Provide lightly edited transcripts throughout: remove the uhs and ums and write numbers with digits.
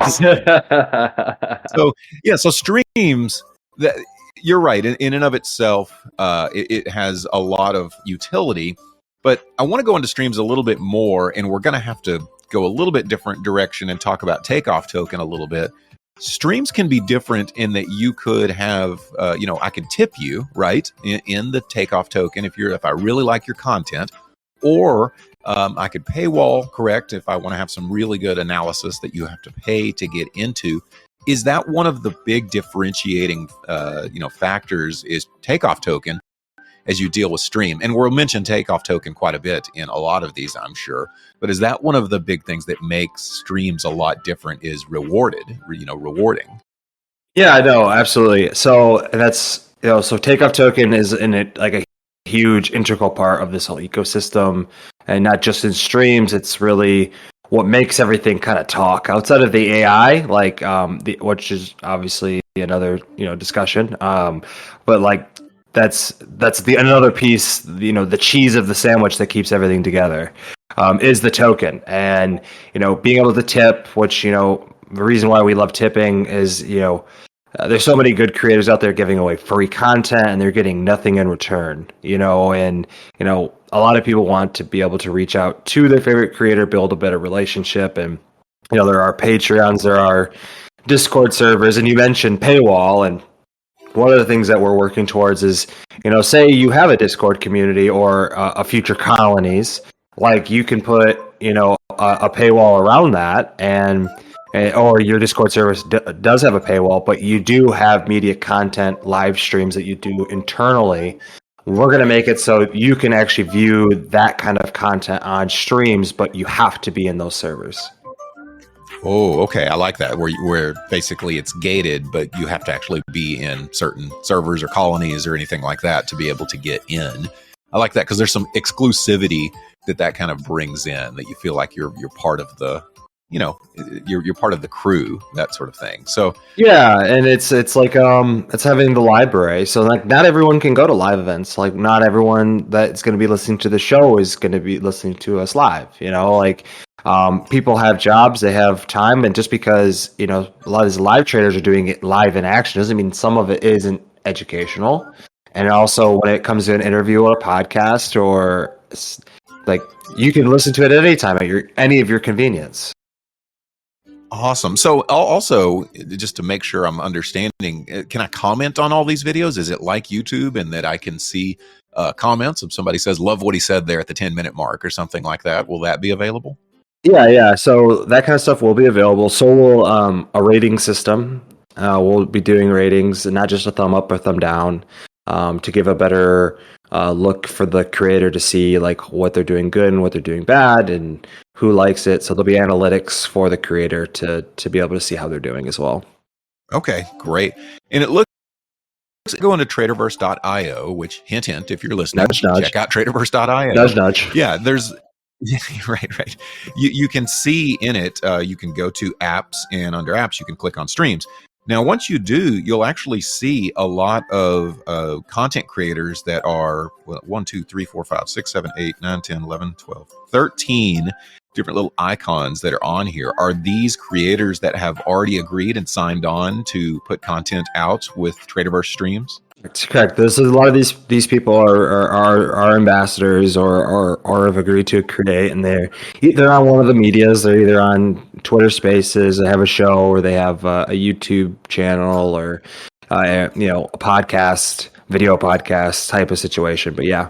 So yeah, so streams, that you're right, in and of itself, it has a lot of utility. But I want to go into streams a little bit more, and we're going to have to go a little bit different direction and talk about takeoff token a little bit. Streams can be different in that you could have, I could tip you right in the takeoff token if I really like your content, or I could paywall, correct, if I want to have some really good analysis that you have to pay to get into. Is that one of the big differentiating, factors is takeoff token as you deal with stream? And we'll mention takeoff token quite a bit in a lot of these, I'm sure. But is that one of the big things that makes streams a lot different is rewarding? Yeah, no, absolutely. So that's, so takeoff token is in it like a huge integral part of this whole ecosystem, and not just in streams. It's really what makes everything kind of talk outside of the AI, like which is obviously another discussion. But like that's another piece, the cheese of the sandwich that keeps everything together, is the token. And being able to tip, which the reason why we love tipping is there's so many good creators out there giving away free content and they're getting nothing in return, and a lot of people want to be able to reach out to their favorite creator, build a better relationship. And there are Patreons, there are Discord servers, and you mentioned paywall. And one of the things that we're working towards is, say you have a Discord community or a future colonies, like you can put a paywall around that, or your Discord service does have a paywall, but you do have media content, live streams that you do internally. We're going to make it so you can actually view that kind of content on streams, but you have to be in those servers. Oh, okay. I like that. Where basically it's gated, but you have to actually be in certain servers or colonies or anything like that to be able to get in. I like that because there's some exclusivity that kind of brings in, that you feel like you're part of the, you're part of the crew, that sort of thing. So yeah, and it's like it's having the library. So like not everyone can go to live events. Like not everyone that's going to be listening to the show is going to be listening to us live. People have jobs, they have time, and just because a lot of these live traders are doing it live in action doesn't mean some of it isn't educational. And also when it comes to an interview or a podcast, or like you can listen to it at any time at any of your convenience. Awesome. So also, just to make sure I'm understanding, can I comment on all these videos? Is it like YouTube in that I can see comments if somebody says, love what he said there at the 10-minute mark or something like that? Will that be available? Yeah. So that kind of stuff will be available. So will a rating system. We'll be doing ratings, and not just a thumb up or thumb down, to give a better look for the creator to see like what they're doing good and what they're doing bad and who likes it. So there'll be analytics for the creator to be able to see how they're doing as well. Okay, great. And it looks go into TRADERVERSE.io, which hint, if you're listening, nudge. Check out TRADERVERSE.io. Nudge. Yeah, there's right. You can see in it, you can go to apps, and under apps, you can click on streams. Now, once you do, you'll actually see a lot of content creators that are 1, 2, 3, 4, 5, 6, 7, 8, 9, 10, 11, 12, 13 different little icons that are on here. Are these creators that have already agreed and signed on to put content out with TRADERVERSE streams? That's correct. There's a lot of these people are ambassadors or have agreed to create, and they're either on one of the medias, they're either on Twitter Spaces, they have a show, or they have a YouTube channel, or a podcast, video podcast type of situation. But yeah.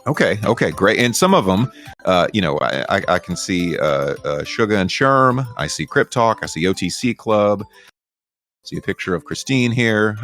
Okay, great. And some of them, I can see Suga and Sherm. I see Crypt Talk. I see OTC Club. See a picture of Christine here.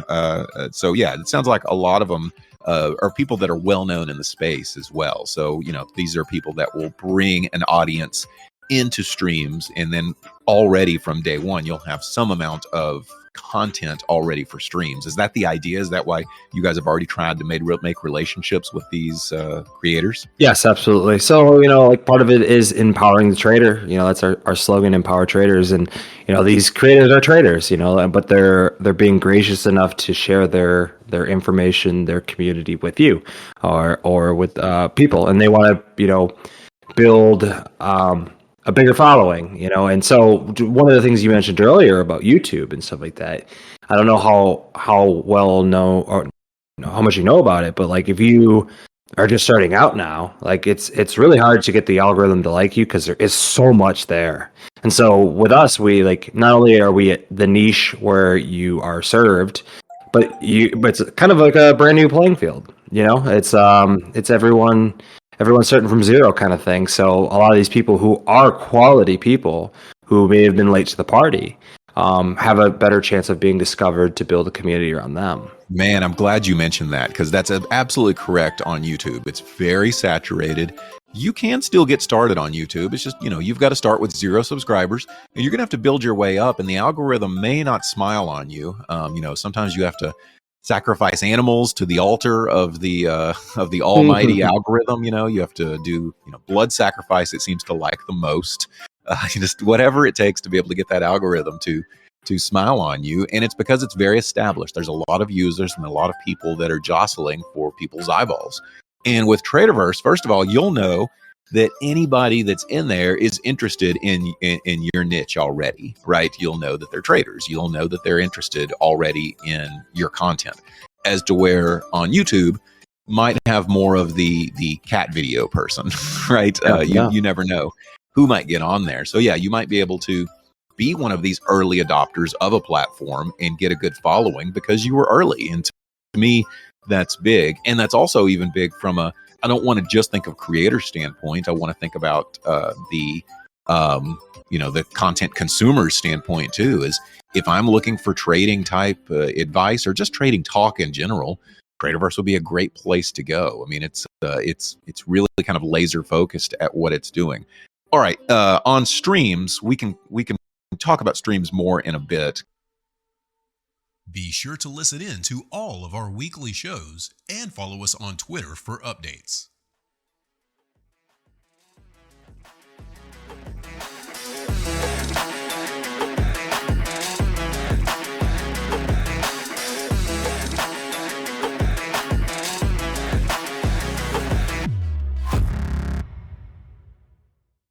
So yeah, it sounds like a lot of them are people that are well known in the space as well. So these are people that will bring an audience into streams, and then already from day one, you'll have some amount of content already for streams. Is that the idea? Is that why you guys have already tried to make relationships with these creators? Yes, absolutely. So like part of it is empowering the trader. That's our slogan, empower traders. And these creators are traders, but they're being gracious enough to share their information, their community with you or with people, and they want to build a bigger following, you know. And so one of the things you mentioned earlier about YouTube and stuff like that, I don't know how well know or how much you know about it, but like if you are just starting out now, like it's really hard to get the algorithm to like you because there is so much there. And so with us, we like not only are we at the niche where you are served, but it's kind of like a brand new playing field. You know, it's everyone's starting from zero kind of thing. So a lot of these people who are quality people who may have been late to the party have a better chance of being discovered to build a community around them. Man, I'm glad you mentioned that because that's absolutely correct on YouTube. It's very saturated. You can still get started on YouTube. It's just, you've got to start with 0 subscribers and you're going to have to build your way up, and the algorithm may not smile on you. Sometimes you have to sacrifice animals to the altar of the almighty algorithm. You have to do, blood sacrifice. It seems to like the most. Just whatever it takes to be able to get that algorithm to smile on you. And it's because it's very established. There's a lot of users and a lot of people that are jostling for people's eyeballs. And with Traderverse, first of all, you'll know that anybody that's in there is interested in your niche already, right? You'll know that they're traders. You'll know that they're interested already in your content. As to where on YouTube might have more of the cat video person, right? You never know who might get on there. So yeah, you might be able to be one of these early adopters of a platform and get a good following because you were early. And to me, that's big. And that's also even big from I don't want to just think of creator standpoint. I want to think about the content consumer standpoint too. Is if I'm looking for trading type advice or just trading talk in general, Traderverse will be a great place to go. I mean, it's really kind of laser focused at what it's doing. All right, on streams, we can talk about streams more in a bit. Be sure to listen in to all of our weekly shows and follow us on Twitter for updates.